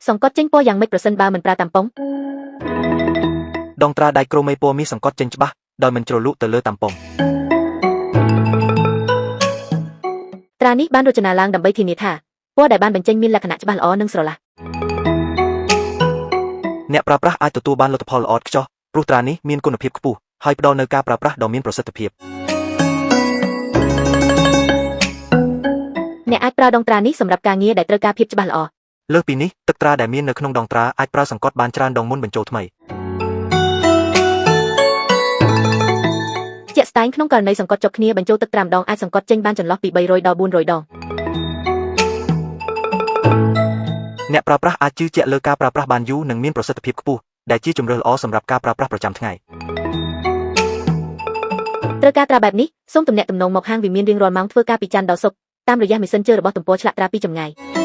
សង្កត់ចេញពណ៌យ៉ាងម៉េចប្រសិនបើមិនប្រើតាំប៉ុងដងត្រាដៃក្រូមេពណ៌មានសង្កត់ចេញច្បាស់ដោយមិនជ្រលក់ទៅលើតាំប៉ុងត្រានេះបានរចនាឡើងដើម្បីធានាថាពណ៌ដែលបានបញ្ចេញមានលក្ខណៈច្បាស់ល្អនិងស្រឡះអ្នកប្រើប្រាស់អាចទទួលបានលទ្ធផលល្អឥតខ្ចោះព្រោះត្រានេះមានគុណភាពខ្ពស់ហើយផ្ដល់នូវការប្រើប្រាស់ដ៏មានប្រសិទ្ធភាពអ្នកអាចប្រើដងត្រានេះសម្រាប់ការងារដែលត្រូវការភាពច្បាស់ល្អលើសពីនេះទឹកត្រាដែលមាននៅក្នុងដងត្រាអាចប្រើសង្កត់បានច្រើនដងមុនបញ្ចូលថ្មីជាក់ស្ដែងក្នុងករណីសង្កត់ជាប់គ្នាបញ្ចូលទឹកត្រាម្ដងអាចសង្កត់ចេញបានចន្លោះពី300ដល់400ដងអ្នកប្រើប្រាស់អាចជឿជាក់លើការប្រើប្រាស់បានយូរនិងមានប្រសិទ្ធភាពខ្ពស់ដែលជាជម្រើសល្អសម្រាប់ការប្រើប្រាស់ប្រចាំថ្ងៃត្រូវការត្រាបែបនេះសូមទំនាក់ទំនងមកហាងវិមានរៀងរាល់ម៉ោងធ្វើការពីច័ន្ទដល់ศุកร์តាមរយៈ Messenger របស់ទំព័រឆ្លាក់ត្រាពីចម្ងាយ